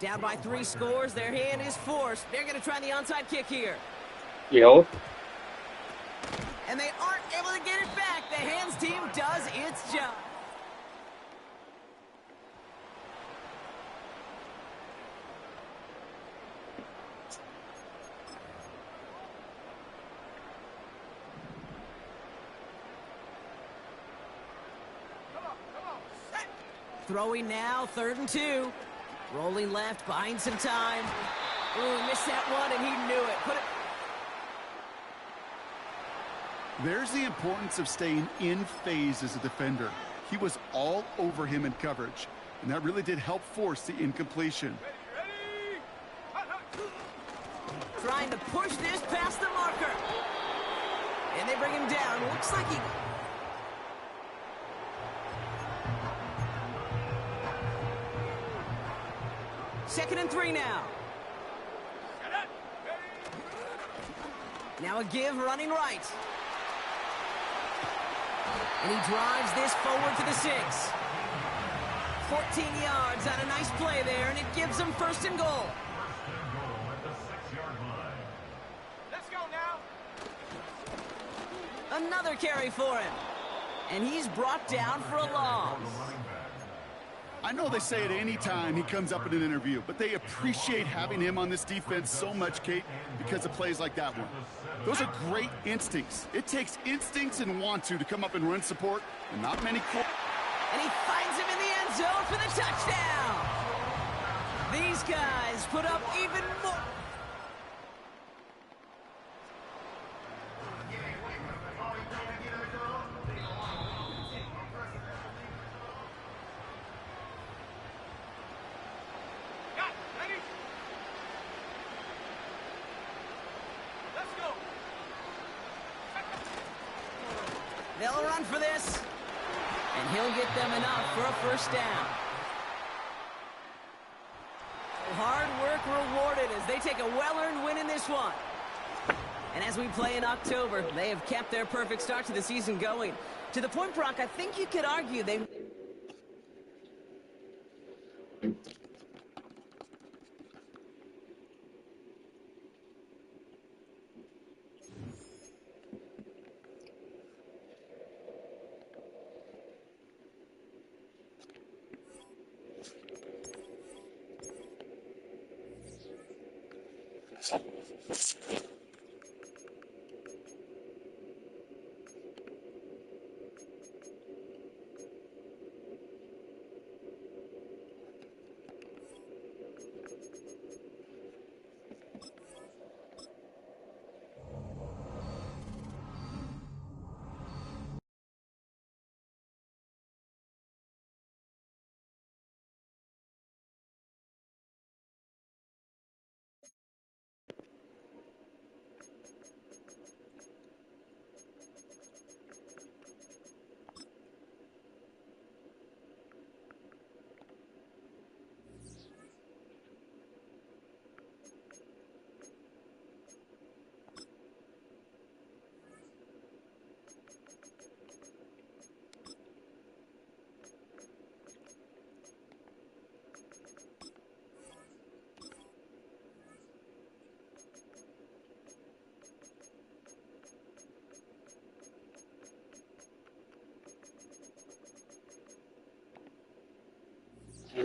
Down by 3 scores, their hand is forced. They're going to try the onside kick here. Yo. And they aren't able to get it back. The hands team does its job. Throwing now, 3rd and 2. Rolling left, buying some time. Ooh, missed that one, and he knew it. There's the importance of staying in phase as a defender. He was all over him in coverage, and that really did help force the incompletion. Trying to push this past the marker. And they bring him down. Looks like he... Second and 3 now. Now a give running right. And he drives this forward to the 6. 14 yards on a nice play there, and it gives him 1st and goal. Let's go now. Another carry for him. And he's brought down for a loss. I know they say it any time he comes up in an interview, but they appreciate having him on this defense so much, Kate, because of plays like that one. Those are great instincts. It takes instincts and want to come up and run support, and not many... And he finds him in the end zone for the touchdown. These guys put up even more... They'll run for this, and he'll get them enough for a 1st down. Hard work rewarded as they take a well-earned win in this one. And as we play in October, they have kept their perfect start to the season going. To the point, Brock, I think you could argue they...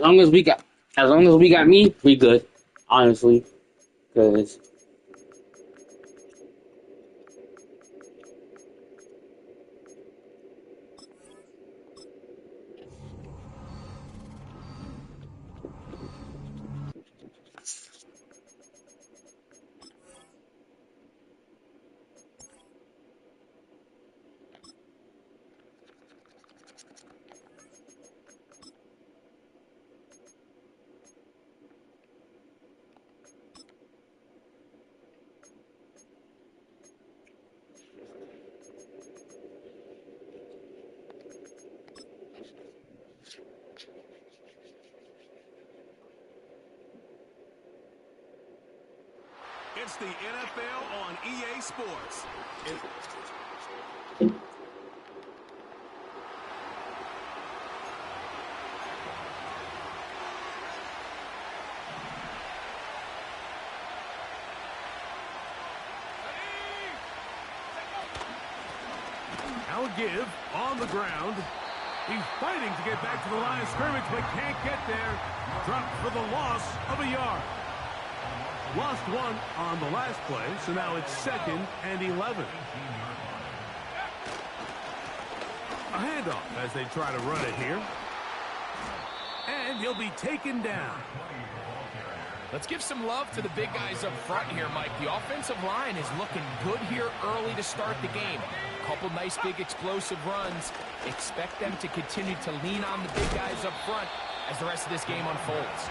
As long as we got me, we good. Honestly, because It's the NFL on EA Sports. give on the ground. He's fighting to get back to the line of scrimmage, but can't get there. Dropped for the loss of a yard. Lost one on the last play, so now it's 2nd and 11. A handoff as they try to run it here. And he'll be taken down. Let's give some love to the big guys up front here, Mike. The offensive line is looking good here early to start the game. A couple nice big explosive runs. Expect them to continue to lean on the big guys up front as the rest of this game unfolds.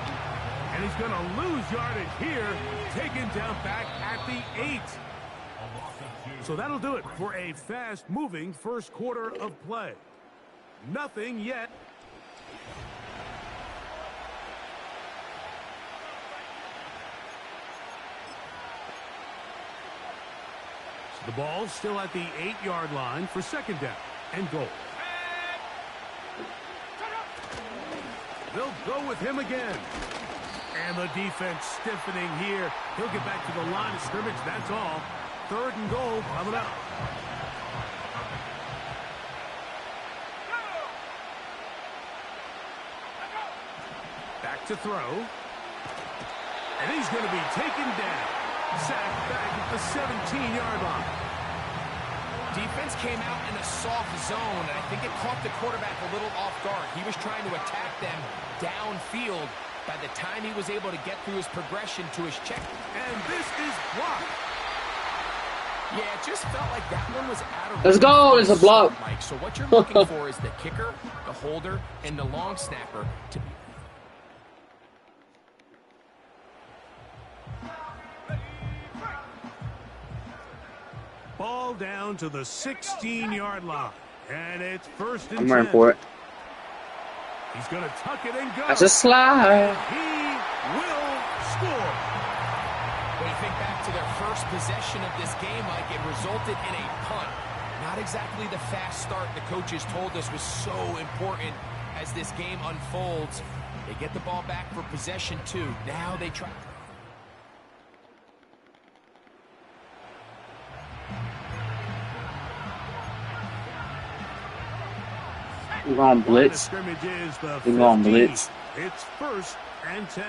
And he's going to lose yardage here, taken down back at the 8. So that'll do it for a fast-moving first quarter of play. Nothing yet. The ball's still at the 8-yard line for 2nd down and goal. They'll go with him again. And the defense stiffening here. He'll get back to the line of scrimmage. That's all. 3rd and goal coming up. Back to throw. And he's going to be taken down. Sacked back at the 17-yard line. Defense came out in a soft zone, and I think it caught the quarterback a little off guard. He was trying to attack them downfield. By the time he was able to get through his progression to his check. And this is blocked. Yeah, it just felt like that one was out of Let's go. It's a block. Mike. So what you're looking for is the kicker, the holder, and the long snapper to be. Ball down to the 16-yard line. And it's 1st and 10. I'm running for it. He's going to tuck it and go. That's a slide. He will score. When you think back to their first possession of this game, Mike, it resulted in a punt. Not exactly the fast start the coaches told us was so important as this game unfolds. They get the ball back for possession 2. Now they try. We're going blitz. We're going blitz. It's 1st and 10.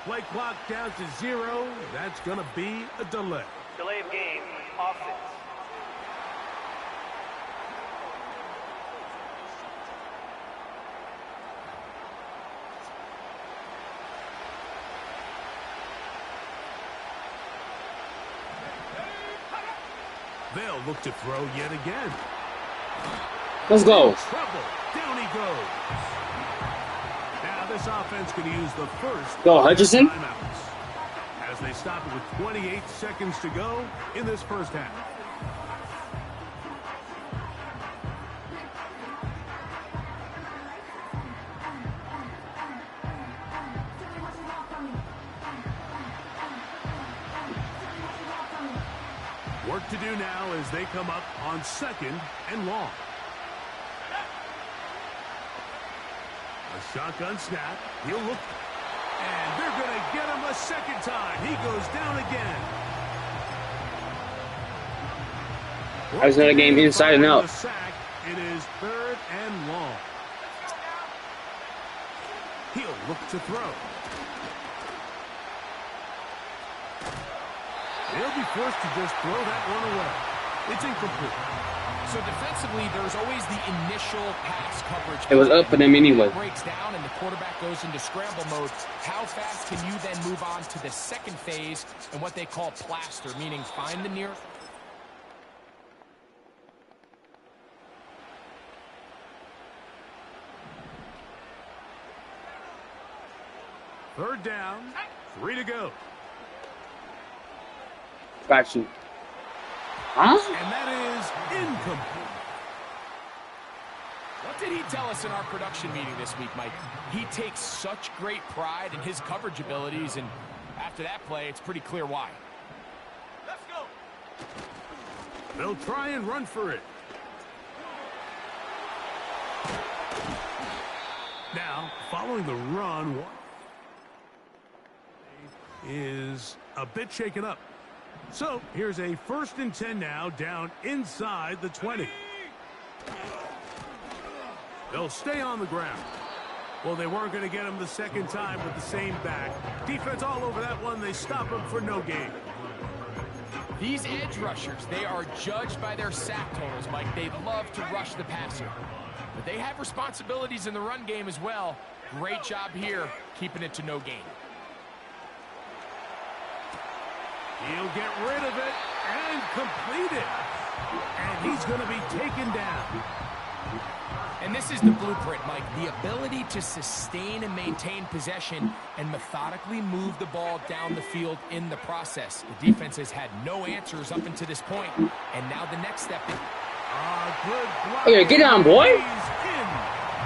Play clock down to 0. That's going to be a delay. Delay of game. Offense. They'll look to throw yet again. Let's go. Trouble. Down he goes. Now this offense can use the first. Go, Hutchinson. Timeouts as they stop it with 28 seconds to go in this first half. Work to do now as they come up on 2nd and long. A shotgun snap. He'll look. And they're going to get him a 2nd time. He goes down again. I was in a game inside and out. It is 3rd and long. He'll look to throw. They'll be forced to just throw that one away. It's incomplete. So defensively, there's always the initial pass coverage. It was up for them anyway. It breaks down and the quarterback goes into scramble mode. How fast can you then move on to the second phase and what they call plaster, meaning find the near. Third down, 3 to go. Got you. Huh? And that is incomplete. What did he tell us in our production meeting this week, Mike? He takes such great pride in his coverage abilities, and after that play, it's pretty clear why. Let's go. They'll try and run for it. Now, following the run, is a bit shaken up. So, here's a 1st and 10 now, down inside the 20. They'll stay on the ground. Well, they weren't going to get him the second time with the same back. Defense all over that one. They stop him for no gain. These edge rushers, they are judged by their sack totals, Mike. They love to rush the passer. But they have responsibilities in the run game as well. Great job here, keeping it to no gain. He'll get rid of it and complete it. And he's going to be taken down. And this is the blueprint, Mike. The ability to sustain and maintain possession and methodically move the ball down the field in the process. The defense has had no answers up until this point. And now the next step is... Good block. Okay, get down, boy.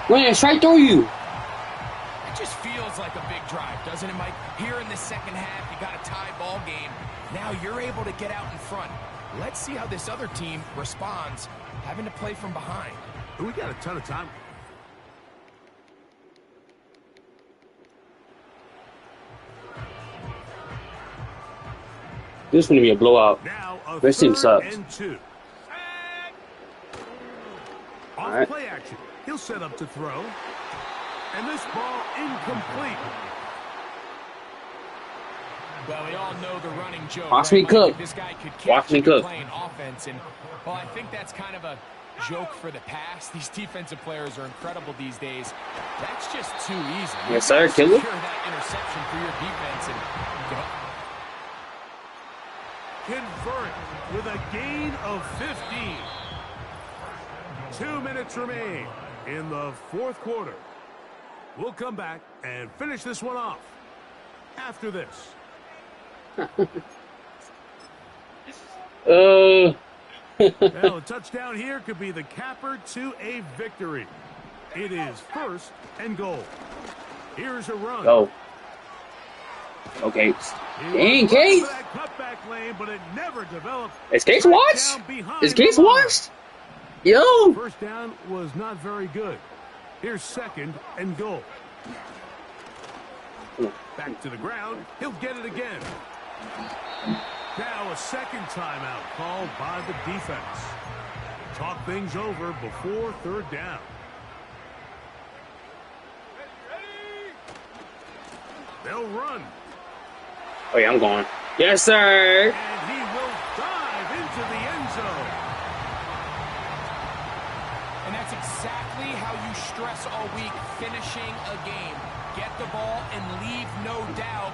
Ran straight through you. It just feels like a big drive, doesn't it, Mike? Here in the second half, you got a tie ball game. Now you're able to get out in front. Let's see how this other team responds, having to play from behind. We got a ton of time. This is going to be a blowout. Now a This team 3rd sucks. and 2. Off Alright. play action. He'll set up to throw. And this ball incomplete. Well, we all know the running joke. Watch right, me Mike? cook. This guy could catch Watch me you cook. playing offense, and well, I think that's kind of a joke for the past. These defensive players are incredible these days. That's just too easy. Yes, sir. Kill it. Secure that interception for your defense and Convert with a gain of 15. 2 minutes remain in the 4th quarter. We'll come back and finish this one off after this. Now, a touchdown here could be the capper to a victory. It is 1st and goal. Here's a run. Go. Okay. Dang, Case. That cutback lane, but it never developed. Is Case washed? Is Case washed? Yo. 1st down was not very good. Here's 2nd and goal. Back to the ground. He'll get it again. Now a 2nd timeout called by the defense. Talk things over before 3rd down. They'll run. Oh, yeah, I'm going. Yes, sir. And he will dive into the end zone. And that's exactly how you stress all week, finishing a game. Get the ball and leave no doubt.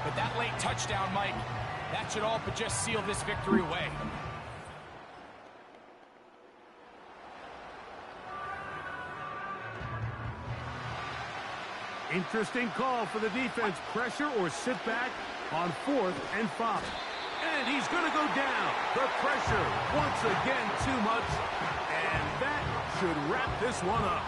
But that late touchdown, Mike, that should all but just seal this victory away. Interesting call for the defense. Pressure or sit back on 4th and 5. And he's going to go down. The pressure once again too much. And that should wrap this one up.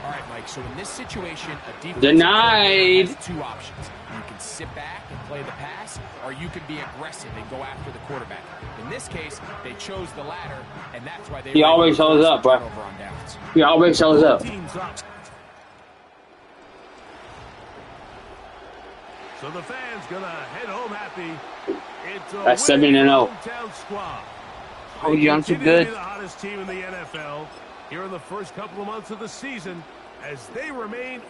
All right, Mike, so in this situation, a defense Denied. has 2 options. You can sit back and play the pass, or you can be aggressive and go after the quarterback. In this case, they chose the latter, and that's why they He always shows up, bro. turnover on downs. He always shows up. Teams up. So the fans gonna head home happy. It's a That's win 7-0. for the hometown squad. Oh, yeah, I'm too Continue to be good. the hottest team in the NFL here in the first couple of months of the season as they remain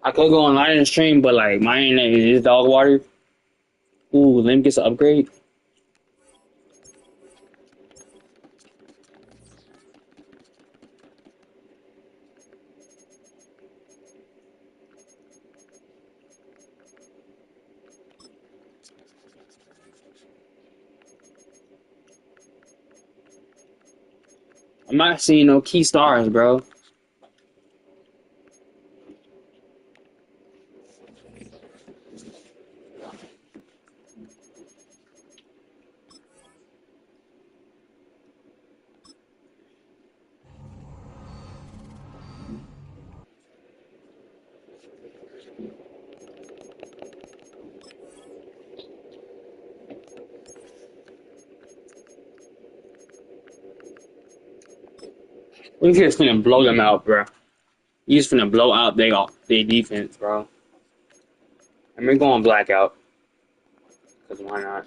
I could go online and stream, but like my internet is dog water. Ooh, let me get an upgrade. I'm not seeing no key stars, bro. We just finna blow them out, bro. You just finna blow out they defense, bro. And we're going blackout. Cause why not?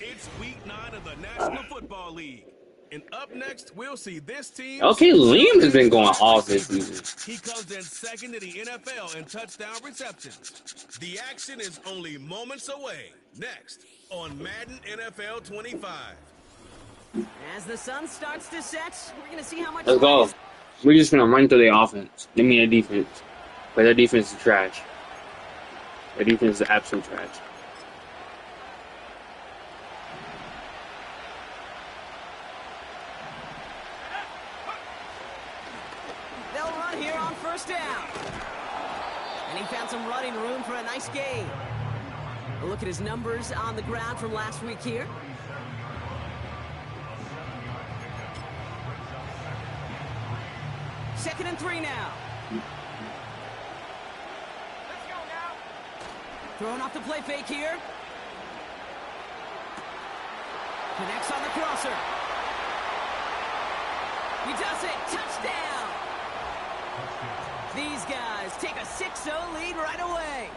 It's week 9 of the National Football League. And up next, we'll see this team. Okay, Liam has been going off this season. He comes in second in the NFL in touchdown receptions. The action is only moments away. Next on Madden NFL 25. As the sun starts to set, we're going to see how much... Let's go. We're just gonna run through their offense. Give me their defense. But their defense is trash. Their defense is absolute trash. They'll run here on first down. And he found some running room for a nice gain. A look at his numbers on the ground from last week here. Second and 3 now. Let's go now. Throwing off the play fake here. Connects on the crosser. He does it. Touchdown. These guys take a 6-0 lead right away.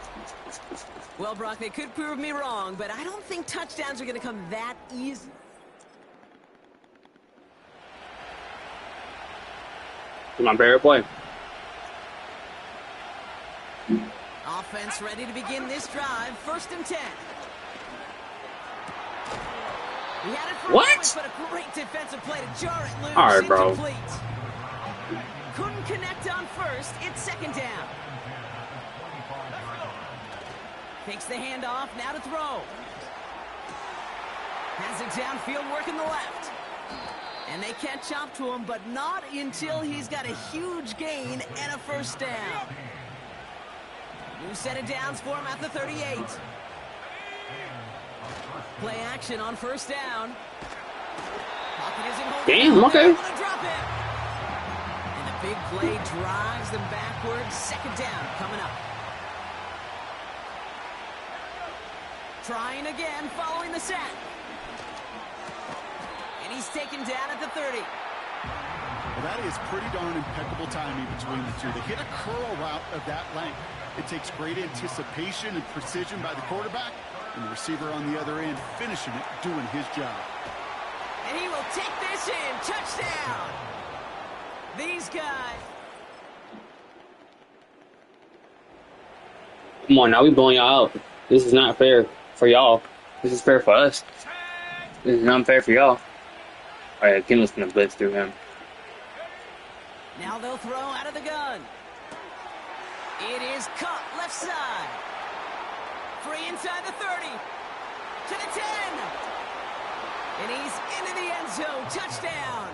Well, Brock, they could prove me wrong, but I don't think touchdowns are going to come that easy. My favorite play. Offense ready to begin this drive. First and 10. He had it for What? a moment, but a great defensive play to jar it loose. All right, bro. Incomplete. Couldn't connect on first. It's second down. Takes the handoff. Now to throw. Has it downfield, working the left. And they catch up to him, but not until he's got a huge gain and a first down. New set of downs for him at the 38. Play action on first down. Pocket isn't holding. Damn, okay. Able to drop it. And the big play drives them backwards. Second down coming up. Trying again following the set. And he's taken down at the 30. Well, that is pretty darn impeccable timing between the two. They hit a curl route of that length. It takes great anticipation and precision by the quarterback, and the receiver on the other end finishing it, doing his job. And he will take this in. Touchdown. These guys. Come on, now we blowing y'all out. This is not fair for y'all. This is fair for us. This is unfair for y'all. Alright, Kendall's gonna blitz through him. Now they'll throw out of the gun. It is caught left side. Free inside the 30. To the 10. And he's into the end zone. Touchdown.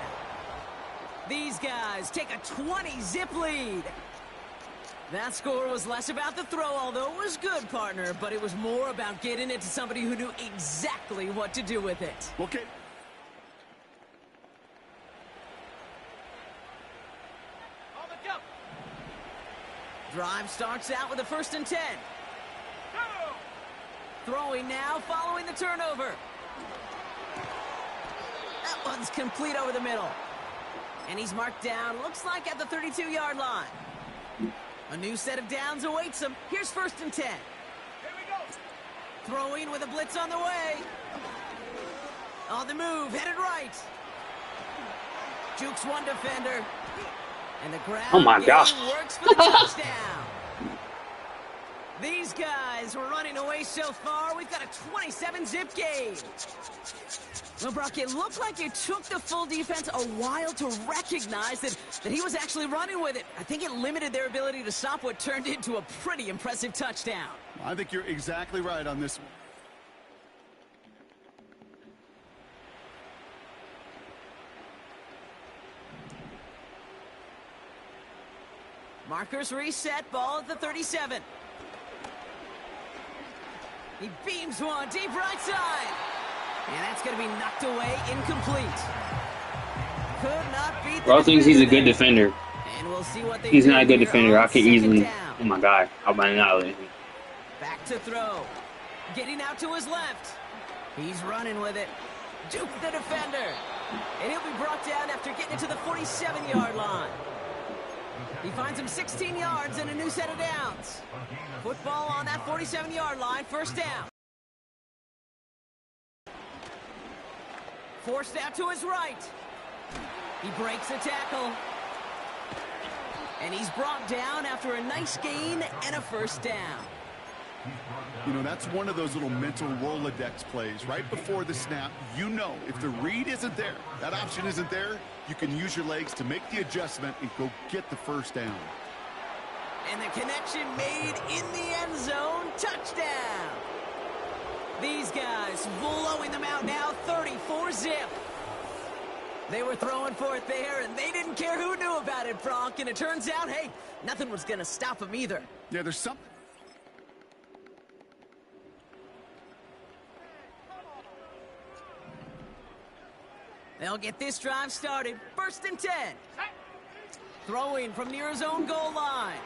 These guys take a 20-zip lead. That score was less about the throw, although it was good, partner, but it was more about getting it to somebody who knew exactly what to do with it. Okay. On the jump. Drive starts out with a first and 10. Throwing now, following the turnover. That one's complete over the middle. And he's marked down, looks like at the 32-yard line. A new set of downs awaits him. Here's first and 10. Here we go. Throwing with a blitz on the way. On the move, headed right. Jukes one defender. And the ground Oh my gosh. game works for the touchdown. These guys were running away so far. We've got a 27-zip game. Well, Brock, it looked like it took the full defense a while to recognize that he was actually running with it. I think it limited their ability to stop what turned into a pretty impressive touchdown. I think you're exactly right on this one. Markers reset, ball at the 37. He beams one deep right side. And that's going to be knocked away, incomplete. Could not beat the Bro thinks he's a good there. defender. And we'll see what they He's do not a good here defender. on I could second easily. down. Oh my god. How about not let him? Back to throw. Getting out to his left. He's running with it. Duke the defender. And he'll be brought down after getting it to the 47-yard line. He finds him 16 yards and a new set of downs. Football on that 47-yard line, first down. Forced out to his right. He breaks a tackle. And he's brought down after a nice gain and a first down. You know, that's one of those little mental Rolodex plays. Right before the snap, you know if the read isn't there, that option isn't there, you can use your legs to make the adjustment and go get the first down. And the connection made in the end zone. Touchdown. These guys blowing them out now, 34-zip. They were throwing for it there, and they didn't care who knew about it, Bronk. And it turns out, hey, nothing was going to stop them either. Yeah, there's something. They'll get this drive started. First and 10. Throwing from near his own goal line.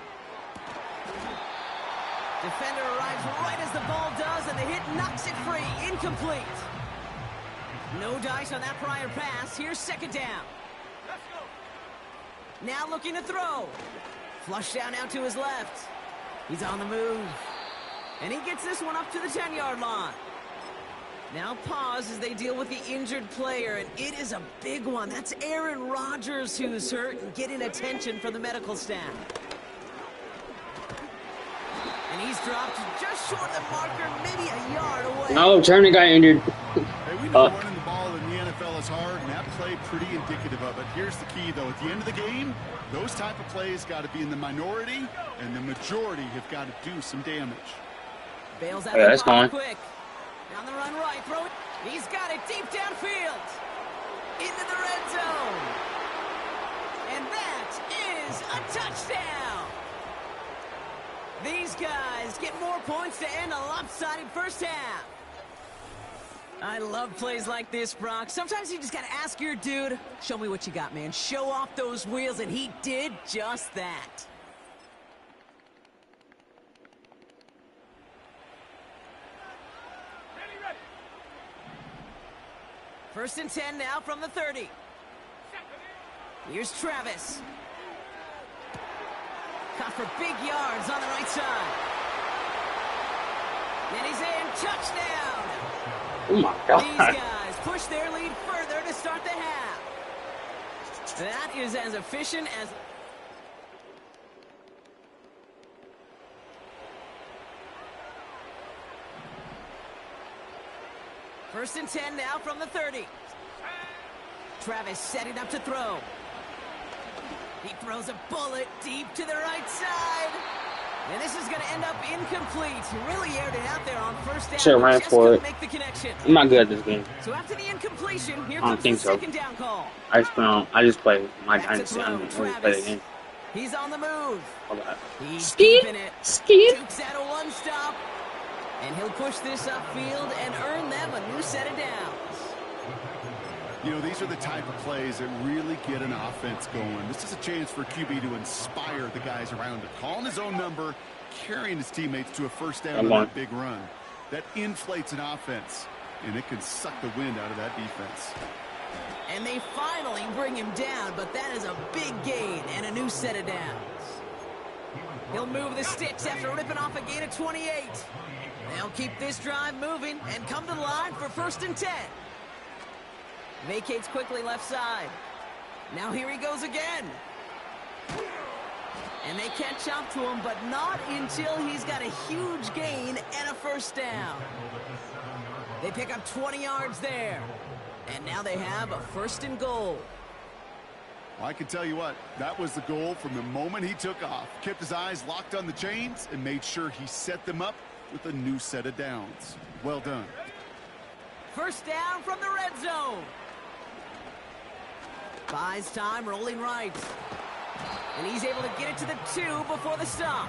Defender arrives right as the ball does, and the hit knocks it free. Incomplete. No dice on that prior pass. Here's second down. Let's go. Now looking to throw. Flush down out to his left. He's on the move. And he gets this one up to the 10-yard line. Now pause as they deal with the injured player, and it is a big one. That's Aaron Rodgers who's hurt and getting attention from the medical staff. And he's dropped just short of the marker, maybe a yard away. No, Turner got injured. Hey, we know running the ball in the NFL is hard, and that play pretty indicative of it. Here's the key, though. At the end of the game, those type of plays got to be in the minority, and the majority have got to do some damage. Bails out Yeah, the that's ball fine. quick. Down the run right, throw it. He's got it deep downfield. Into the red zone. And that is a touchdown. These guys get more points to end a lopsided first half. I love plays like this, Brock. Sometimes you just got to ask your dude, show me what you got, man. Show off those wheels, and he did just that. Ready, ready. First and 10 now from the 30. Here's Travis. Caught for big yards on the right side. And he's in. Touchdown. Oh my These god. guys push their lead further to start the half. That is as efficient as... First and 10 now from the 30. Travis setting up to throw. He throws a bullet deep to the right side. And this is going to end up incomplete. He really aired it out there on first down. Should've ran Just for couldn't it. make the connection. I'm not good at this game. So after the incompletion, here I don't comes the think so. second down call. I just play my Back to dynasty. I throw, don't really play the Travis. game. He's on the move. Hold on. He's Skeet. keeping it. Skeet. Dukes out a one stop. And he'll push this upfield and earn them a new set of downs. You know, these are the type of plays that really get an offense going. This is a chance for QB to inspire the guys around it. Calling his own number, carrying his teammates to a first down on that big run. That inflates an offense, and it can suck the wind out of that defense. And they finally bring him down, but that is a big gain and a new set of downs. He'll move the sticks after ripping off a gain of 28. They'll keep this drive moving and come to the line for first and 10. Vacates quickly left side. Now here he goes again. And they catch up to him, but not until he's got a huge gain and a first down. They pick up 20 yards there. And now they have a 1st and goal. Well, I can tell you what, that was the goal from the moment he took off. Kept his eyes locked on the chains and made sure he set them up with a new set of downs. Well done. First down from the red zone. Buys time, rolling right. And he's able to get it to the 2 before the stop.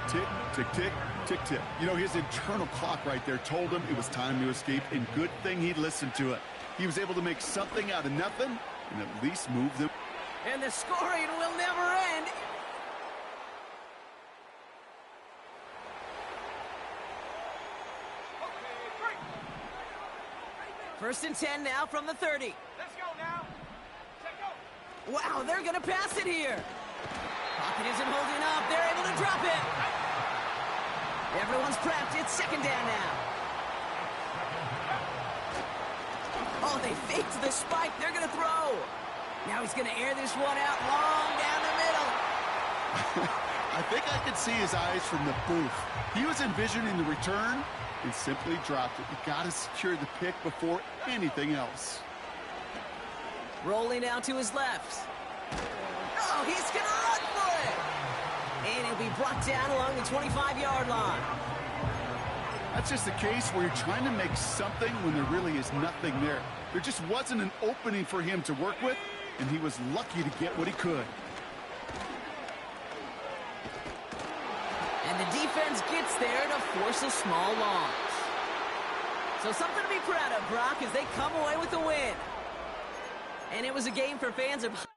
Tick, tick, tick, tick, tick. You know, his internal clock right there told him it was time to escape, and good thing he listened to it. He was able to make something out of nothing and at least move them. And the scoring will never end. First and 10 now from the 30. Let's go now. Check go. Wow, they're going to pass it here. Pocket isn't holding up. They're able to drop it. Everyone's prepped. It's 2nd down now. Oh, they faked the spike. They're going to throw. Now he's going to air this one out long down the middle. I think I could see his eyes from the booth. He was envisioning the return and simply dropped it. You got to secure the pick before anything else. Rolling out to his left. Oh, he's going to run for it. And he'll be brought down along the 25-yard line. That's just a case where you're trying to make something when there really is nothing there. There just wasn't an opening for him to work with, and he was lucky to get what he could. And the defense gets there to force a small loss. So something to be proud of, Brock, as they come away with the win. And it was a game for fans of